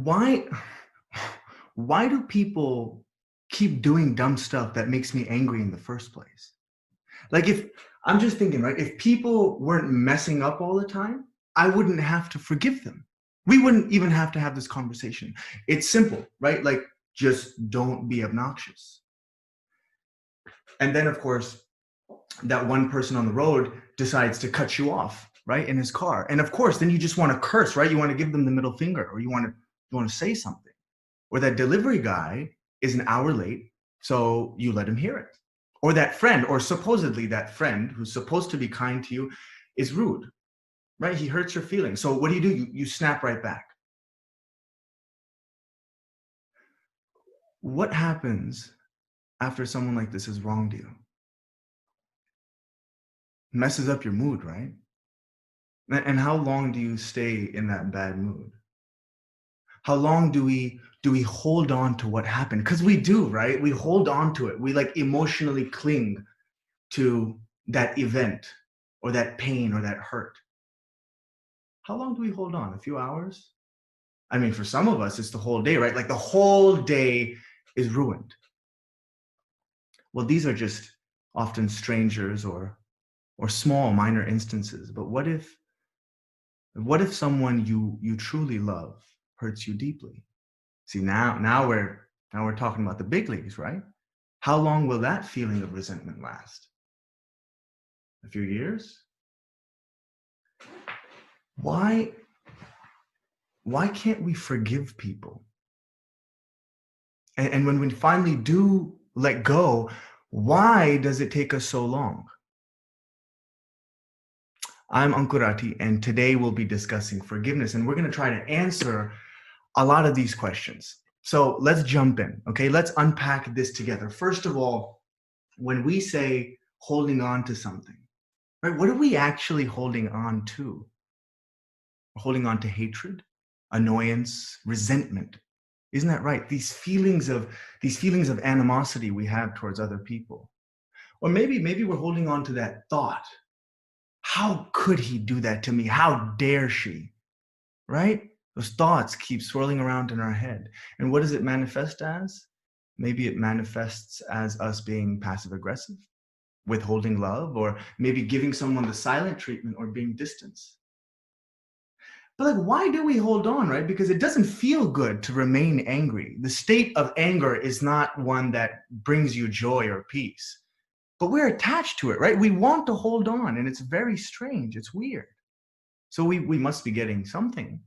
why why do people keep doing dumb stuff that makes me angry in the first place? Like, if I'm just thinking, right, if people weren't messing up all the time, I wouldn't have to forgive them. We wouldn't even have to have this conversation. It's simple, right? Like, just don't be obnoxious. And then, of course, that one person on the road decides to cut you off, right, in his car. And of course, then you just want to curse, right? You want to give them the middle finger, or you want to say something. Or that delivery guy is an hour late, so you let him hear it. Or that friend, or supposedly that friend who's supposed to be kind to you, is rude, right? He hurts your feelings. So what do? You snap right back. What happens after someone like this has wronged you? Messes up your mood, right? And how long do you stay in that bad mood? How long do we hold on to what happened? Because we do, right? We hold on to it. We like emotionally cling to that event or that pain or that hurt. How long do we hold on? A few hours? I mean, for some of us, it's the whole day, right? Like the whole day is ruined. Well, these are just often strangers or small minor instances. But what if someone you truly love hurts you deeply? See, now we're talking about the big leagues, right? How long will that feeling of resentment last? A few years? Why can't we forgive people? And when we finally do let go, why does it take us so long? I'm Ankur Rathee, and today we'll be discussing forgiveness, and we're going to try to answer a lot of these questions. So let's jump in, okay? Let's unpack this together. First of all, when we say holding on to something, right, what are we actually holding on to? We're holding on to hatred, annoyance, resentment. Isn't that right? These feelings of animosity we have towards other people. Or maybe we're holding on to that thought. How could he do that to me? How dare she? Right? Those thoughts keep swirling around in our head. And what does it manifest as? Maybe it manifests as us being passive aggressive, withholding love, or maybe giving someone the silent treatment or being distant. But like, why do we hold on, right? Because it doesn't feel good to remain angry. The state of anger is not one that brings you joy or peace. But we're attached to it, right? We want to hold on, and it's very strange. It's weird. So we must be getting something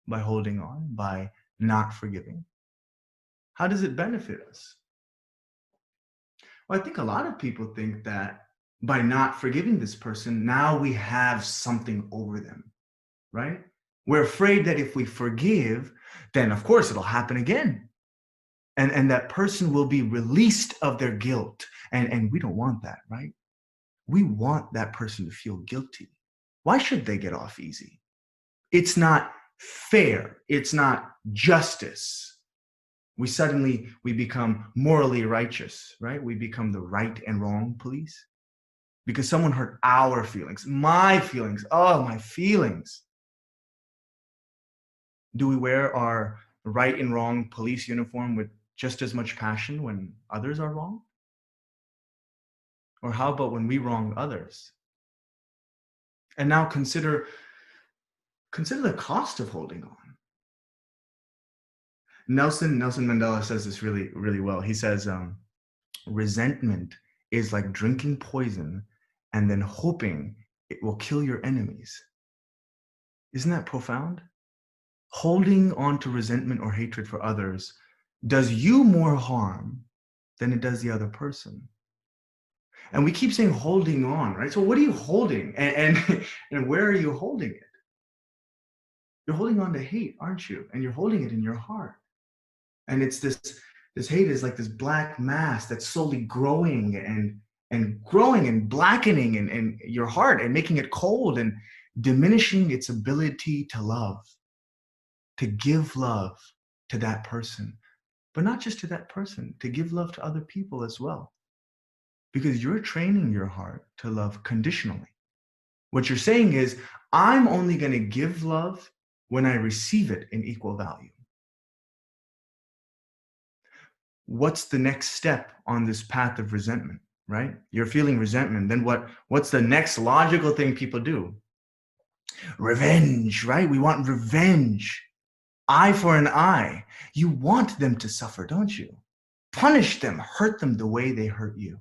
by holding on, by not forgiving. How does it benefit us? Well, I think a lot of people think that by not forgiving this person, now we have something over them, right? We're afraid that if we forgive, then of course it'll happen again. And that person will be released of their guilt. And we don't want that, right? We want that person to feel guilty. Why should they get off easy? It's not fair. It's not justice. We become morally righteous, right? We become the right and wrong police because someone hurt our feelings, my feelings. Oh, my feelings. Do we wear our right and wrong police uniform with just as much passion when others are wrong? Or how about when we wrong others? And now consider the cost of holding on. Nelson Mandela says this really, really well. He says, resentment is like drinking poison and then hoping it will kill your enemies. Isn't that profound? Holding on to resentment or hatred for others does you more harm than it does the other person. And we keep saying holding on, right? So what are you holding? And where are you holding it? You're holding on to hate, aren't you? And you're holding it in your heart. And it's this hate is like this black mass that's slowly growing and growing and blackening in your heart and making it cold and diminishing its ability to love, to give love to that person. But not just to that person, to give love to other people as well. Because you're training your heart to love conditionally. What you're saying is, I'm only going to give love when I receive it in equal value. what's the next step on this path of resentment, right? You're feeling resentment. Then what's the next logical thing people do? Revenge, right? We want revenge. Eye for an eye. You want them to suffer, don't you? Punish them, hurt them the way they hurt you.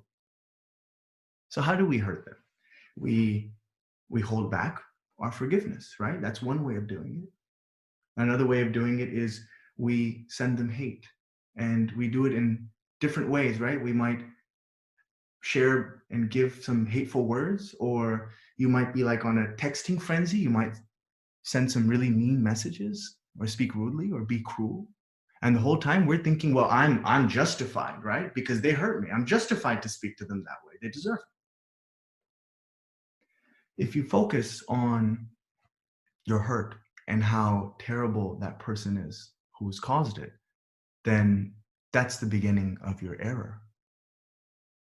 So how do we hurt them? We hold back our forgiveness, right? That's one way of doing it. Another way of doing it is we send them hate, and we do it in different ways, right? We might share and give some hateful words, or you might be like on a texting frenzy. You might send some really mean messages, or speak rudely, or be cruel. And the whole time we're thinking, well, I'm justified, right? Because they hurt me. I'm justified to speak to them that way. They deserve it. If you focus on your hurt and how terrible that person is who's caused it, then that's the beginning of your error.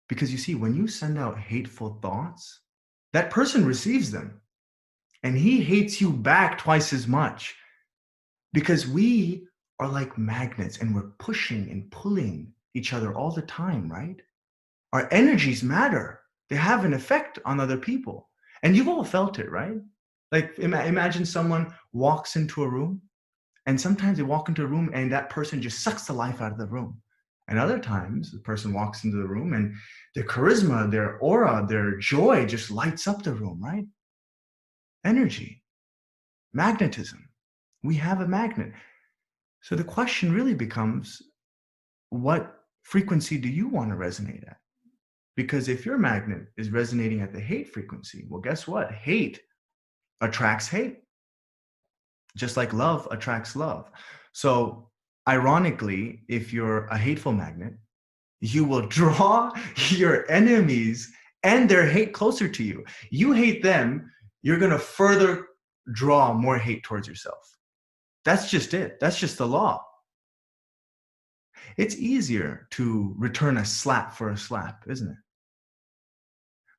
Because you see, when you send out hateful thoughts, that person receives them, and he hates you back twice as much, because we are like magnets, and we're pushing and pulling each other all the time, right? Our energies matter. They have an effect on other people. And you've all felt it, right? Like imagine someone walks into a room, and sometimes they walk into a room and that person just sucks the life out of the room. And other times the person walks into the room and their charisma, their aura, their joy just lights up the room, right? Energy, magnetism. We have a magnet. So the question really becomes, what frequency do you want to resonate at? Because if your magnet is resonating at the hate frequency, well, guess what? Hate attracts hate, just like love attracts love. So ironically, if you're a hateful magnet, you will draw your enemies and their hate closer to you. You hate them, you're going to further draw more hate towards yourself. That's just it. That's just the law. It's easier to return a slap for a slap, isn't it?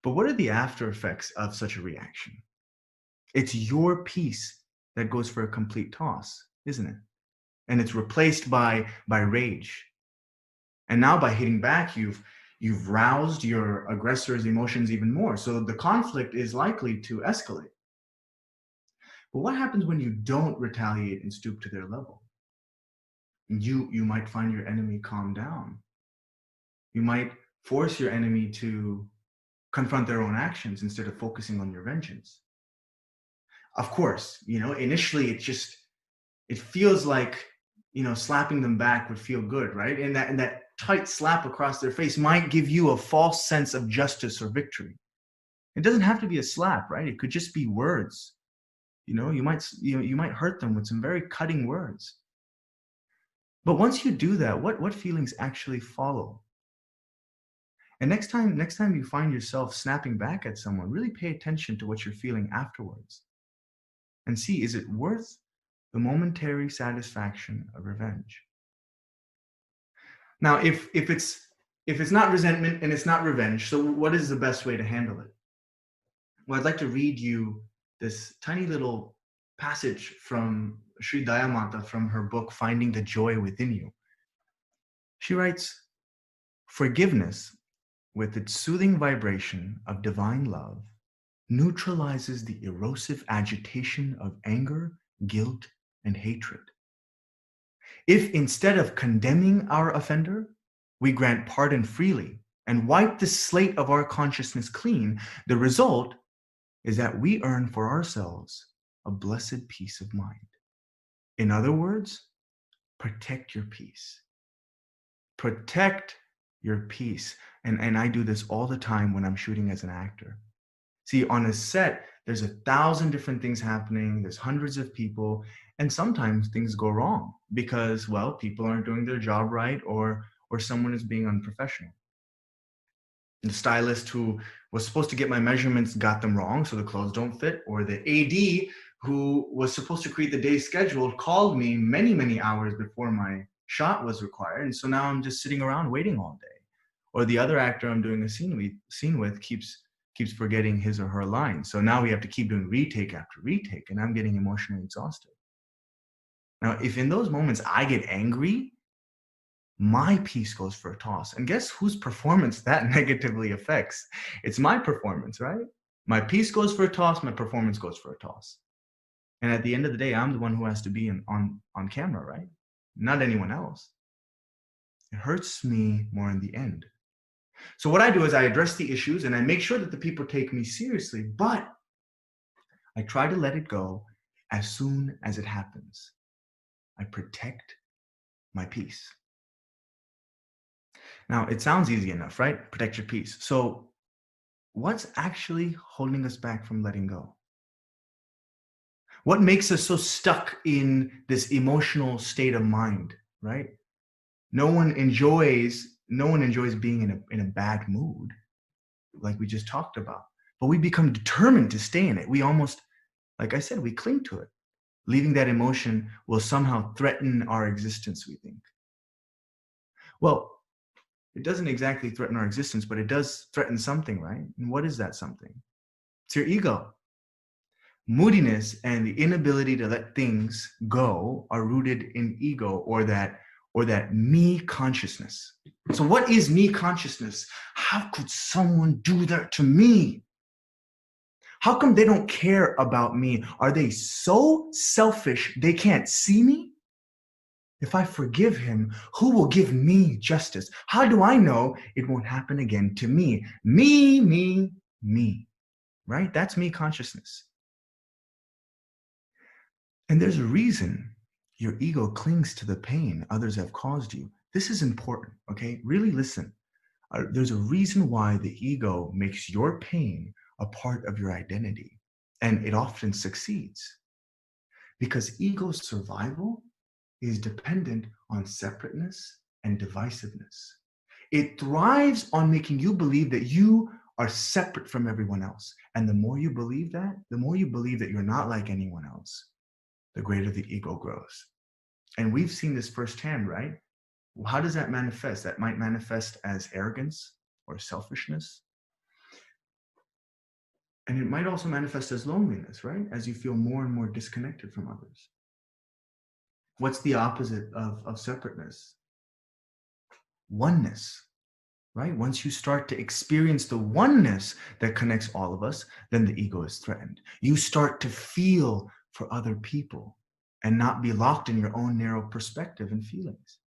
But what are the after effects of such a reaction? It's your peace that goes for a complete toss, isn't it? And it's replaced by rage. And now by hitting back, you've roused your aggressor's emotions even more. So the conflict is likely to escalate. But what happens when you don't retaliate and stoop to their level? You might find your enemy calm down. You might force your enemy to confront their own actions instead of focusing on your vengeance. Of course, initially it feels like, slapping them back would feel good, right? And that tight slap across their face might give you a false sense of justice or victory. It doesn't have to be a slap, right? It could just be words. You might hurt them with some very cutting words. But once you do that, what feelings actually follow? And next time you find yourself snapping back at someone, really pay attention to what you're feeling afterwards. And see, is it worth the momentary satisfaction of revenge? Now, if it's not resentment and it's not revenge, so what is the best way to handle it? Well, I'd like to read you this tiny little passage from Sri Dayamata from her book, Finding the Joy Within You. She writes, "Forgiveness, with its soothing vibration of divine love, neutralizes the erosive agitation of anger, guilt, and hatred. If instead of condemning our offender, we grant pardon freely and wipe the slate of our consciousness clean, the result is that we earn for ourselves a blessed peace of mind." In other words, protect your peace. Protect your peace. And I do this all the time when I'm shooting as an actor. See, on a set, there's 1,000 different things happening. There's hundreds of people. And sometimes things go wrong because, well, people aren't doing their job right, or someone is being unprofessional. The stylist who was supposed to get my measurements got them wrong, so the clothes don't fit. Or the AD who was supposed to create the day's schedule called me many, many hours before my shot was required. And so now I'm just sitting around waiting all day. Or the other actor I'm doing a scene with keeps forgetting his or her line. So now we have to keep doing retake after retake, and I'm getting emotionally exhausted. Now, if in those moments I get angry, my peace goes for a toss. And guess whose performance that negatively affects? It's my performance, right? My peace goes for a toss, my performance goes for a toss. And at the end of the day, I'm the one who has to be on camera, right? Not anyone else. It hurts me more in the end. So what I do is I address the issues and I make sure that the people take me seriously, but I try to let it go as soon as it happens. I protect my peace. Now, it sounds easy enough, right? Protect your peace. So what's actually holding us back from letting go? What makes us so stuck in this emotional state of mind, right? No one enjoys being in a bad mood, like we just talked about. But we become determined to stay in it. We almost, like I said, we cling to it. Leaving that emotion will somehow threaten our existence, we think. Well, it doesn't exactly threaten our existence, but it does threaten something, right? And what is that something? It's your ego. Moodiness and the inability to let things go are rooted in ego, or that me consciousness. So what is me consciousness? How could someone do that to me? How come they don't care about me? Are they so selfish they can't see me? If I forgive him, who will give me justice? How do I know it won't happen again to me? Me, right? That's me consciousness. And there's a reason your ego clings to the pain others have caused you. This is important, okay? Really listen. There's a reason why the ego makes your pain a part of your identity, and it often succeeds. Because ego survival is dependent on separateness and divisiveness. It thrives on making you believe that you are separate from everyone else. And the more you believe that, the more you believe that you're not like anyone else, the greater the ego grows. And we've seen this firsthand, right? How does that manifest? That might manifest as arrogance or selfishness. And it might also manifest as loneliness, right? As you feel more and more disconnected from others. What's the opposite of separateness? Oneness, right? Once you start to experience the oneness that connects all of us, then the ego is threatened. You start to feel for other people and not be locked in your own narrow perspective and feelings.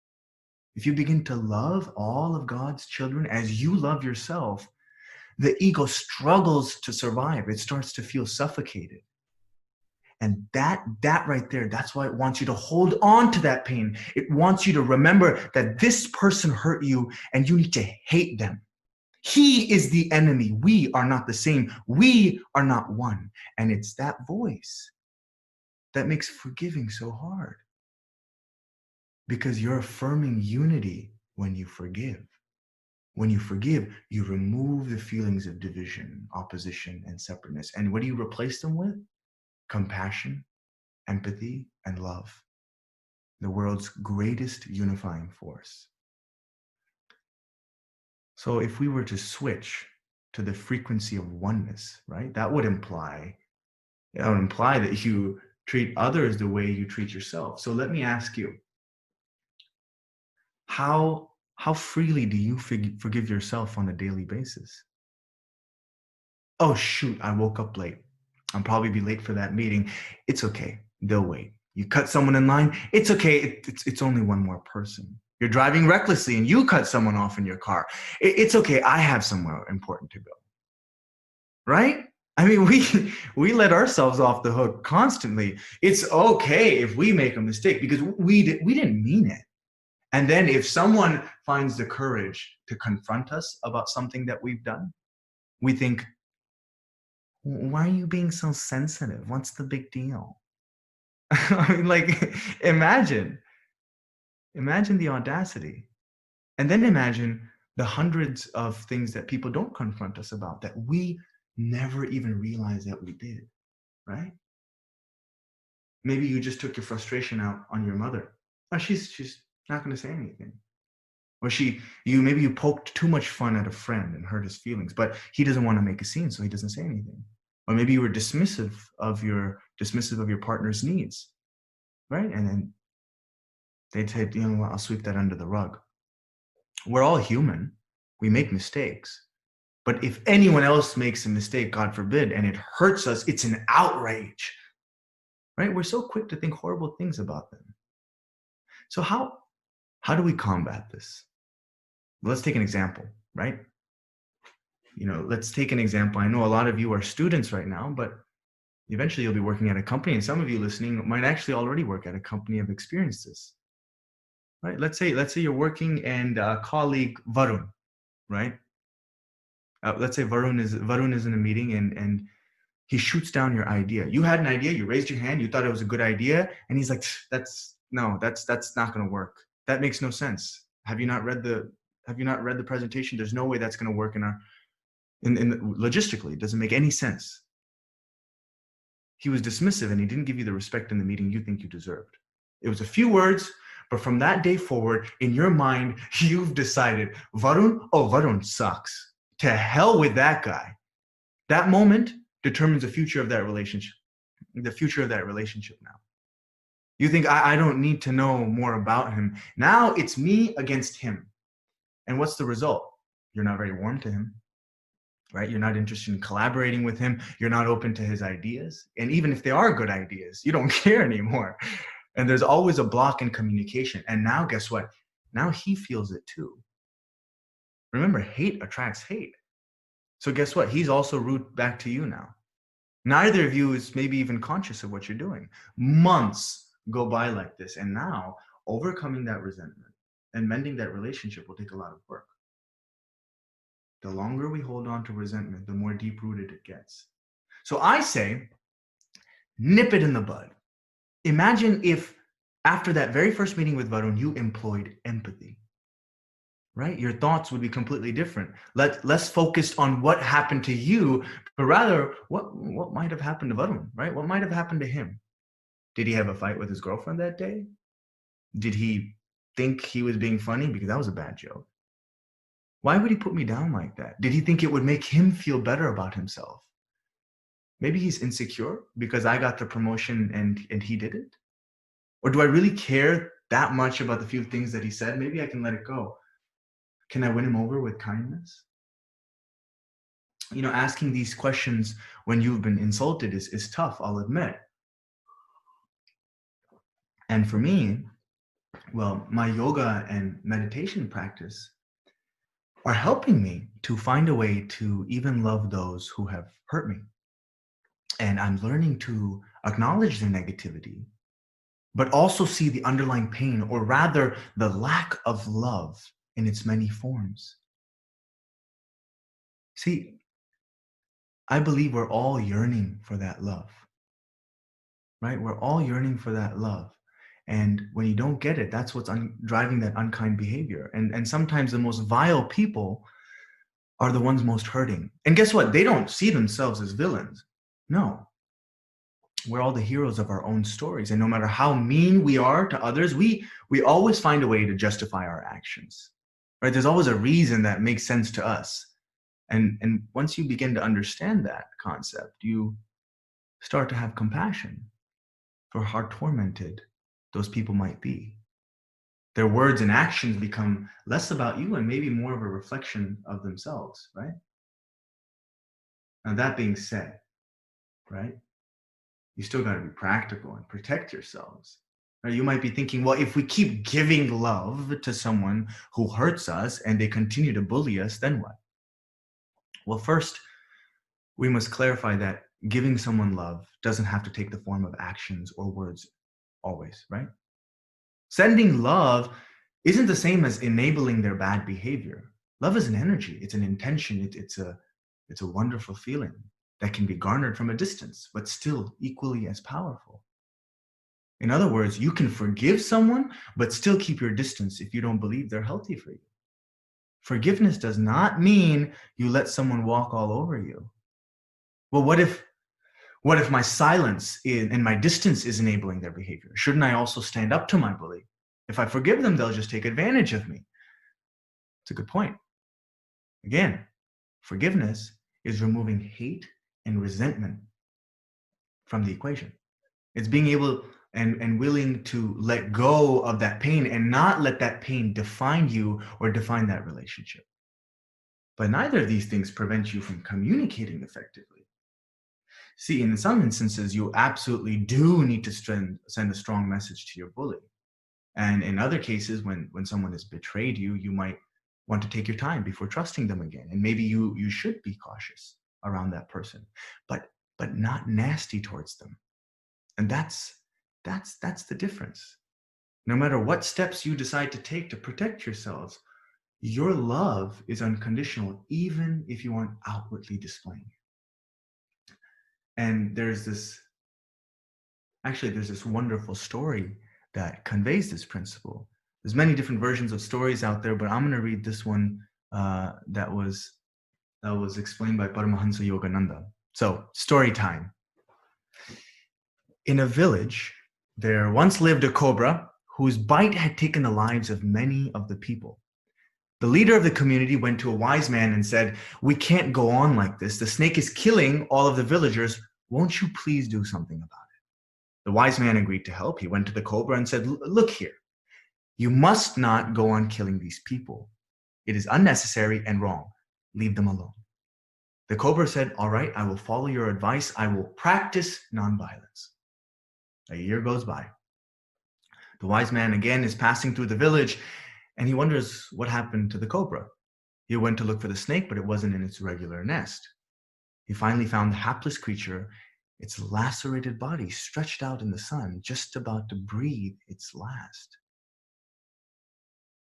If you begin to love all of God's children as you love yourself, the ego struggles to survive. It starts to feel suffocated. And that right there, that's why it wants you to hold on to that pain. It wants you to remember that this person hurt you and you need to hate them. He is the enemy. We are not the same. We are not one. And it's that voice that makes forgiving so hard. Because you're affirming unity when you forgive. When you forgive, you remove the feelings of division, opposition, and separateness. And what do you replace them with? Compassion, empathy, and love. The world's greatest unifying force. So if we were to switch to the frequency of oneness, right, that would imply that you treat others the way you treat yourself. So let me ask you, how freely do you forgive yourself on a daily basis? Oh, shoot, I woke up late. I'll probably be late for that meeting. It's okay. They'll wait. You cut someone in line. It's okay. It's only one more person. You're driving recklessly and you cut someone off in your car. It's okay. I have somewhere important to go. Right? I mean, we let ourselves off the hook constantly. It's okay if we make a mistake because we didn't mean it. And then if someone finds the courage to confront us about something that we've done, we think, why are you being so sensitive? What's the big deal? I mean, like, imagine the audacity. And then imagine the hundreds of things that people don't confront us about that we never even realized that we did, right? Maybe you just took your frustration out on your mother. Oh, she's not going to say anything. Or maybe you poked too much fun at a friend and hurt his feelings, but he doesn't want to make a scene, so he doesn't say anything. Or maybe you were dismissive of your partner's needs, right? And then they'd say, you know what, I'll sweep that under the rug. We're all human. We make mistakes. But if anyone else makes a mistake, God forbid, and it hurts us, it's an outrage, right? We're so quick to think horrible things about them. So how do we combat this? Let's take an example, right? Let's take an example. I know a lot of you are students right now, but eventually you'll be working at a company, and some of you listening might actually already work at a company, have experienced this, right? Let's say you're working and colleague Varun, right? Let's say Varun is in a meeting and he shoots down your idea. You had an idea, you raised your hand, you thought it was a good idea, and he's like, that's not going to work. That makes no sense. Have you not read the presentation? There's no way that's going to work logistically. It doesn't make any sense. He was dismissive and he didn't give you the respect in the meeting you think you deserved. It was a few words, but from that day forward, in your mind, you've decided, Varun sucks. To hell with that guy. That moment determines the future of that relationship. Now. You think, I don't need to know more about him. Now it's me against him. And what's the result? You're not very warm to him, right? You're not interested in collaborating with him. You're not open to his ideas. And even if they are good ideas, you don't care anymore. And there's always a block in communication. And now guess what? Now he feels it too. Remember, hate attracts hate. So guess what? He's also rude back to you now. Neither of you is maybe even conscious of what you're doing. Months go by like this. And now overcoming that resentment and mending that relationship will take a lot of work. The longer we hold on to resentment, the more deep-rooted it gets. So I say, nip it in the bud. Imagine if after that very first meeting with Varun, you employed empathy. Right? Your thoughts would be completely different. Less focused on what happened to you, but rather what might have happened to Varun, right? What might have happened to him? Did he have a fight with his girlfriend that day? Did he think he was being funny? Because that was a bad joke. Why would he put me down like that? Did he think it would make him feel better about himself? Maybe he's insecure because I got the promotion and he didn't? Or do I really care that much about the few things that he said? Maybe I can let it go. Can I win him over with kindness? Asking these questions when you've been insulted is tough, I'll admit. And for me, well, my yoga and meditation practice are helping me to find a way to even love those who have hurt me. And I'm learning to acknowledge their negativity, but also see the underlying pain, or rather the lack of love in its many forms. See, I believe we're all yearning for that love, right? We're all yearning for that love. And when you don't get it, that's what's driving that unkind behavior. And sometimes the most vile people are the ones most hurting. And guess what? They don't see themselves as villains. No. We're all the heroes of our own stories. And no matter how mean we are to others, we always find a way to justify our actions, right? There's always a reason that makes sense to us. And once you begin to understand that concept, you start to have compassion for how tormented those people might be. Their words and actions become less about you and maybe more of a reflection of themselves, right? Now, that being said, right, you still got to be practical and protect yourselves. Right? You might be thinking, well, if we keep giving love to someone who hurts us and they continue to bully us, then what? Well, first, we must clarify that giving someone love doesn't have to take the form of actions or words always, right? Sending love isn't the same as enabling their bad behavior. Love is an energy, it's an intention, it's a wonderful feeling that can be garnered from a distance, but still equally as powerful. In other words, you can forgive someone, but still keep your distance if you don't believe they're healthy for you. Forgiveness does not mean you let someone walk all over you. Well, what if my silence and my distance is enabling their behavior? Shouldn't I also stand up to my bully? If I forgive them, they'll just take advantage of me. It's a good point. Again, forgiveness is removing hate and resentment from the equation. It's being able and willing to let go of that pain and not let that pain define you or define that relationship. But neither of these things prevent you from communicating effectively. See, in some instances, you absolutely do need to send a strong message to your bully. And in other cases, when someone has betrayed you, you might want to take your time before trusting them again. And maybe you should be cautious around that person, but not nasty towards them. And that's the difference. No matter what steps you decide to take to protect yourselves, your love is unconditional, even if you aren't outwardly displaying it. And there's this wonderful story that conveys this principle. There's many different versions of stories out there, but I'm going to read this one that was explained by Paramahansa Yogananda. So, story time. In a village, there once lived a cobra whose bite had taken the lives of many of the people. The leader of the community went to a wise man and said, "We can't go on like this. The snake is killing all of the villagers. Won't you please do something about it?" The wise man agreed to help. He went to the cobra and said, "Look here. You must not go on killing these people. It is unnecessary and wrong. Leave them alone." The cobra said, "All right, I will follow your advice. I will practice nonviolence." A year goes by. The wise man again is passing through the village, and he wonders what happened to the cobra. He went to look for the snake, but it wasn't in its regular nest. He finally found the hapless creature, its lacerated body stretched out in the sun, just about to breathe its last.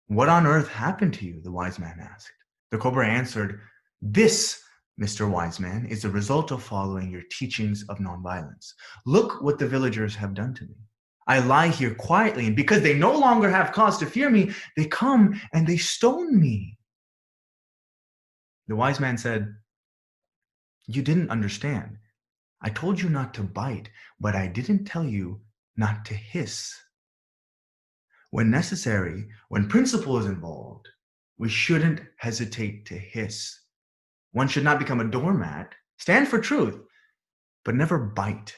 "What on earth happened to you?" the wise man asked. The cobra answered, "This, Mr. Wise Man, is the result of following your teachings of nonviolence. Look what the villagers have done to me. I lie here quietly, and because they no longer have cause to fear me, they come and they stone me." The wise man said, "You didn't understand. I told you not to bite, but I didn't tell you not to hiss. When necessary, when principle is involved, we shouldn't hesitate to hiss. One should not become a doormat, stand for truth, but never bite."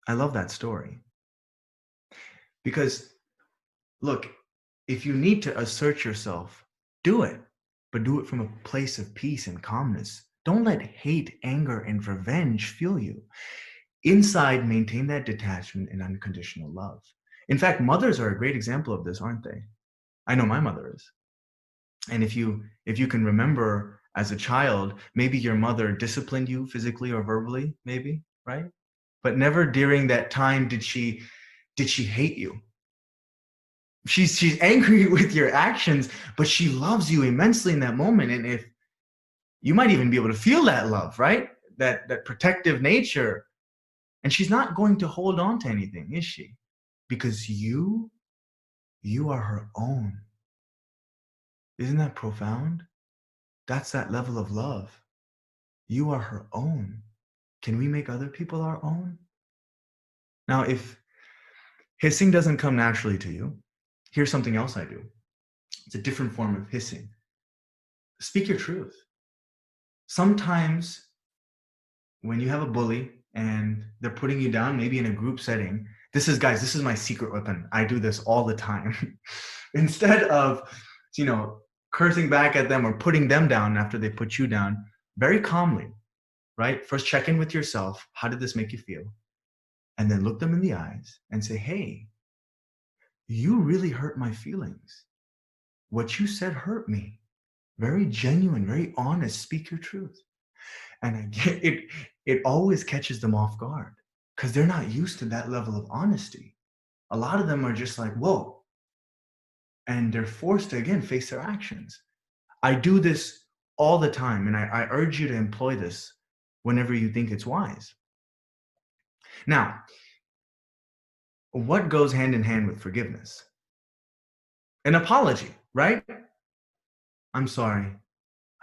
I love that story. Because, look, if you need to assert yourself, do it, but do it from a place of peace and calmness. Don't let hate, anger, and revenge fuel you. Inside, maintain that detachment and unconditional love. In fact, mothers are a great example of this, aren't they? I know my mother is. And if you can remember as a child, maybe your mother disciplined you physically or verbally, maybe, right? But never during that time did she hate you. She's angry with your actions, but she loves you immensely in that moment. And if you might even be able to feel that love, right? That protective nature. And she's not going to hold on to anything, is she? Because you are her own. Isn't that profound? That's that level of love. You are her own. Can we make other people our own? Now, if hissing doesn't come naturally to you, here's something else I do. It's a different form of hissing. Speak your truth. Sometimes when you have a bully and they're putting you down, maybe in a group setting, this is my secret weapon. I do this all the time. Instead of, cursing back at them or putting them down after they put you down, very calmly, right? First, check in with yourself. How did this make you feel? And then look them in the eyes and say, "Hey, you really hurt my feelings. What you said hurt me." Very genuine, very honest. Speak your truth. And I get it. It always catches them off guard because they're not used to that level of honesty. A lot of them are just like, whoa. And they're forced to, again, face their actions. I do this all the time, and I urge you to employ this whenever you think it's wise. Now, what goes hand in hand with forgiveness? An apology, right? "I'm sorry.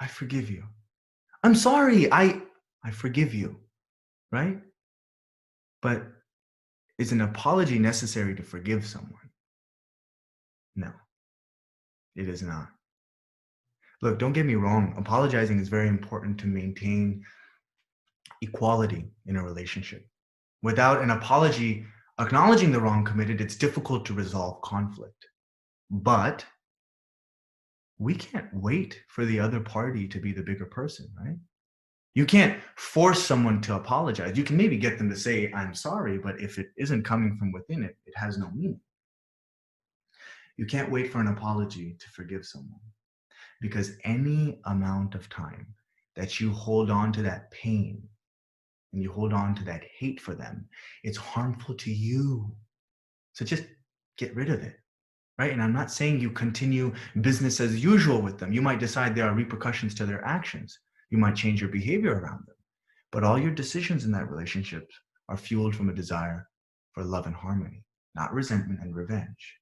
I forgive you. I'm sorry. I forgive you," right? But is an apology necessary to forgive someone? No, it is not. Look, don't get me wrong. Apologizing is very important to maintain equality in a relationship. Without an apology, Acknowledging the wrong committed, it's difficult to resolve conflict. But we can't wait for the other party to be the bigger person, right? You can't force someone to apologize. You can maybe get them to say, I'm sorry, but if it isn't coming from within it, it has no meaning. You can't wait for an apology to forgive someone, because any amount of time that you hold on to that pain and you hold on to that hate for them, it's harmful to you. So just get rid of it, right? And I'm not saying you continue business as usual with them. You might decide there are repercussions to their actions. You might change your behavior around them. But all your decisions in that relationship are fueled from a desire for love and harmony, not resentment and revenge.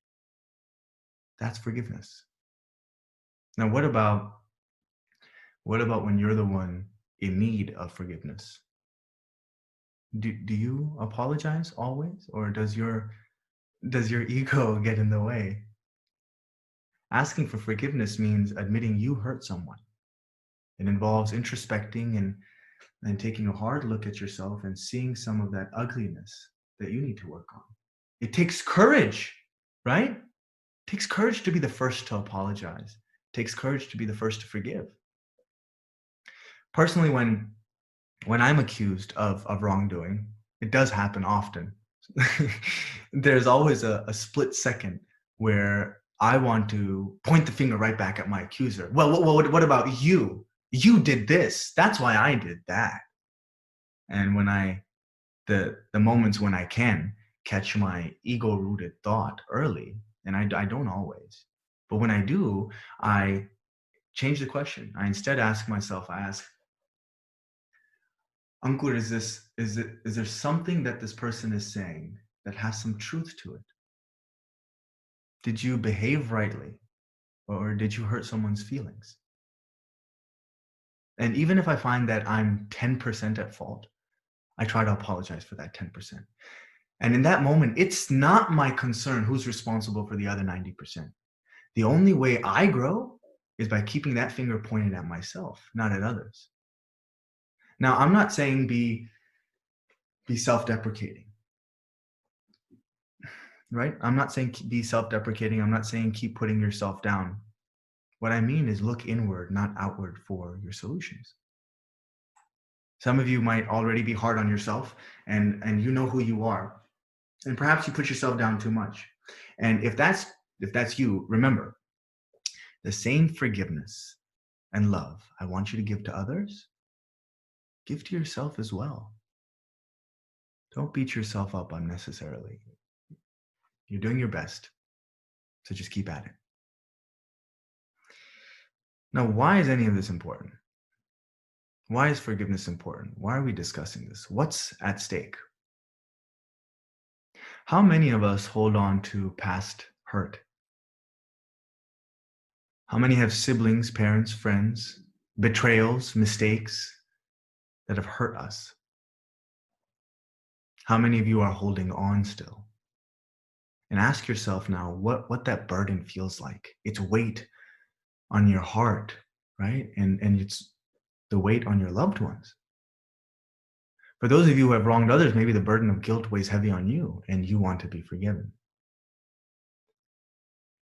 That's forgiveness. Now, what about when you're the one in need of forgiveness? Do you apologize always, or does your ego get in the way? Asking for forgiveness means admitting you hurt someone. It involves introspecting and taking a hard look at yourself and seeing some of that ugliness that you need to work on. It takes courage, right? It takes courage to be the first to apologize. It takes courage to be the first to forgive. Personally, when I'm accused of wrongdoing, it does happen often. There's always a split second where I want to point the finger right back at my accuser. Well, what about you? You did this. That's why I did that. And when the moments when I can catch my ego-rooted thought early, and I don't always, but when I do, I change the question. I instead ask myself, Ankur, is there something that this person is saying that has some truth to it? Did you behave rightly, or did you hurt someone's feelings? And even if I find that I'm 10% at fault, I try to apologize for that 10%. And in that moment, it's not my concern who's responsible for the other 90%. The only way I grow is by keeping that finger pointed at myself, not at others. Now, I'm not saying be self-deprecating, right? I'm not saying be self-deprecating. I'm not saying keep putting yourself down. What I mean is look inward, not outward for your solutions. Some of you might already be hard on yourself, and you know who you are. And perhaps you put yourself down too much. And if that's you, remember, the same forgiveness and love I want you to give to others, give to yourself as well. Don't beat yourself up unnecessarily. You're doing your best, so just keep at it. Now, why is any of this important? Why is forgiveness important? Why are we discussing this? What's at stake? How many of us hold on to past hurt? How many have siblings, parents, friends, betrayals, mistakes that have hurt us? How many of you are holding on still? And ask yourself now what that burden feels like. It's weight on your heart, right? And it's the weight on your loved ones. For those of you who have wronged others, maybe the burden of guilt weighs heavy on you and you want to be forgiven.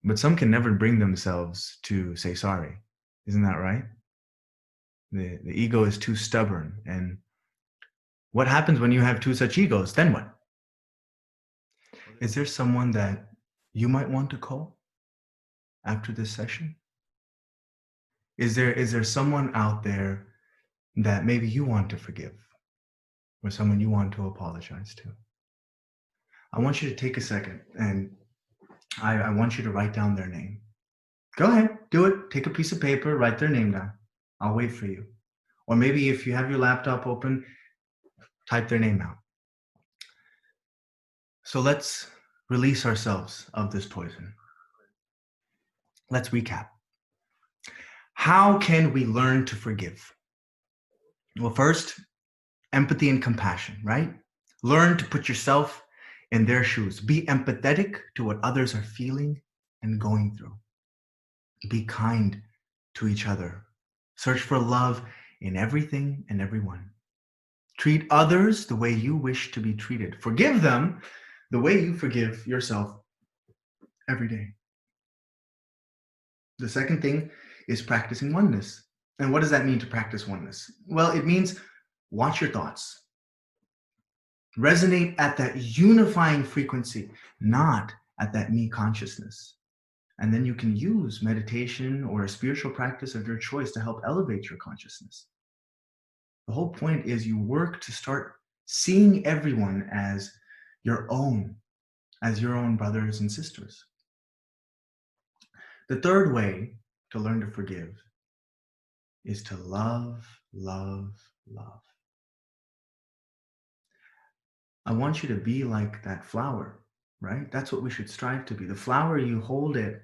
But some can never bring themselves to say sorry. Isn't that right? The ego is too stubborn. And what happens when you have two such egos? Then what? Is there someone that you might want to call after this session? Is there someone out there that maybe you want to forgive, or someone you want to apologize to? I want you to take a second, and I want you to write down their name. Go ahead, do it. Take a piece of paper, write their name down. I'll wait for you. Or maybe if you have your laptop open, type their name out. So let's release ourselves of this poison. Let's recap. How can we learn to forgive? Well, first, empathy and compassion, right? Learn to put yourself in their shoes. Be empathetic to what others are feeling and going through. Be kind to each other. Search for love in everything and everyone. Treat others the way you wish to be treated. Forgive them, the way you forgive yourself every day. The second thing is practicing oneness. And what does that mean to practice oneness? Well, it means watch your thoughts. Resonate at that unifying frequency, not at that me consciousness. And then you can use meditation or a spiritual practice of your choice to help elevate your consciousness. The whole point is you work to start seeing everyone as your own brothers and sisters. The third way to learn to forgive is to love, love, love. I want you to be like that flower, right? That's what we should strive to be. The flower, you hold it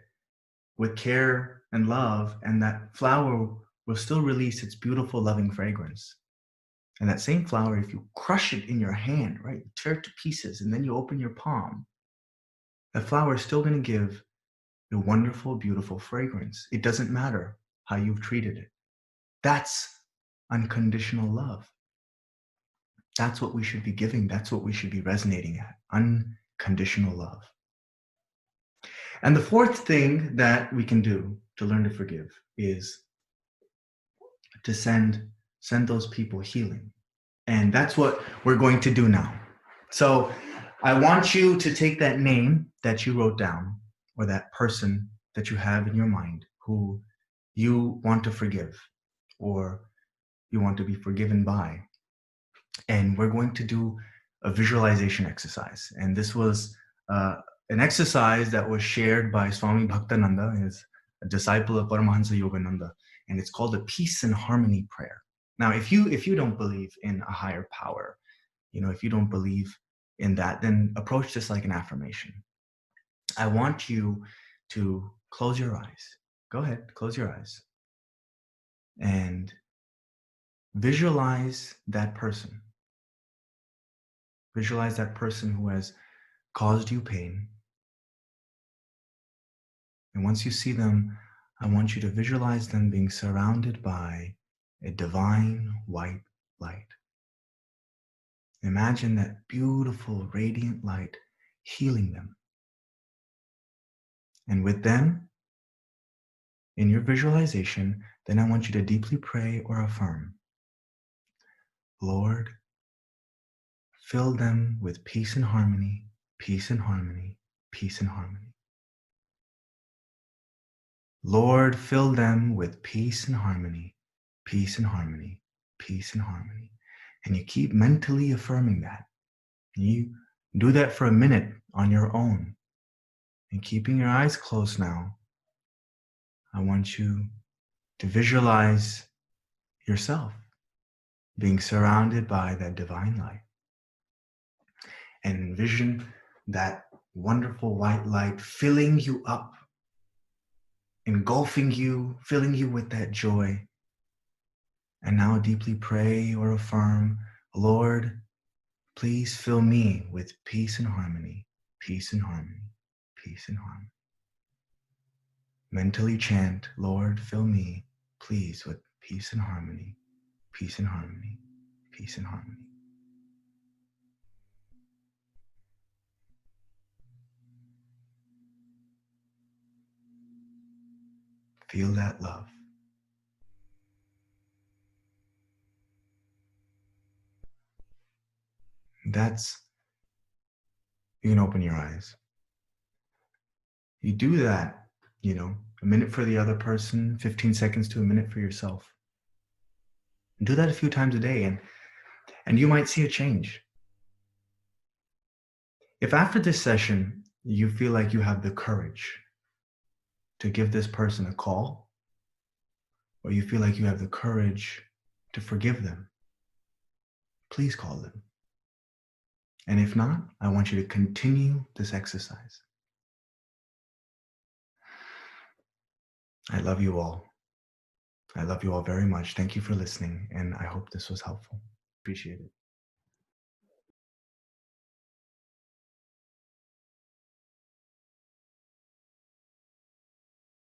with care and love, and that flower will still release its beautiful, loving fragrance. And that same flower, if you crush it in your hand, right, tear it to pieces, and then you open your palm, that flower is still going to give a wonderful, beautiful fragrance. It doesn't matter how you've treated it. That's unconditional love. That's what we should be giving. That's what we should be resonating at. Unconditional love. And the fourth thing that we can do to learn to forgive is to send those people healing. And that's what we're going to do now. So I want you to take that name that you wrote down, or that person that you have in your mind who you want to forgive, or you want to be forgiven by. And we're going to do a visualization exercise. And this was an exercise that was shared by Swami Bhaktananda, who's a disciple of Paramahansa Yogananda, and it's called a peace and harmony prayer. Now, if you don't believe in a higher power, if you don't believe in that, then approach this like an affirmation. I want you to close your eyes. Go ahead, close your eyes. And visualize that person. Visualize that person who has caused you pain. And once you see them, I want you to visualize them being surrounded by a divine white light. Imagine that beautiful, radiant light healing them. And with them, in your visualization, then I want you to deeply pray or affirm, Lord, fill them with peace and harmony, peace and harmony, peace and harmony. Lord, fill them with peace and harmony, peace and harmony, peace and harmony. And you keep mentally affirming that. You do that for a minute on your own. And keeping your eyes closed now, I want you to visualize yourself being surrounded by that divine light. And envision that wonderful white light filling you up, engulfing you, filling you with that joy. And now deeply pray or affirm, Lord, please fill me with peace and harmony, peace and harmony, peace and harmony. Mentally chant, Lord, fill me, please, with peace and harmony, peace and harmony, peace and harmony. Feel that love. You can open your eyes. You do that, a minute for the other person, 15 seconds to a minute for yourself. And do that a few times a day, and you might see a change. If after this session, you feel like you have the courage to give this person a call, or you feel like you have the courage to forgive them, please call them. And if not, I want you to continue this exercise. I love you all. I love you all very much. Thank you for listening, and I hope this was helpful. Appreciate it.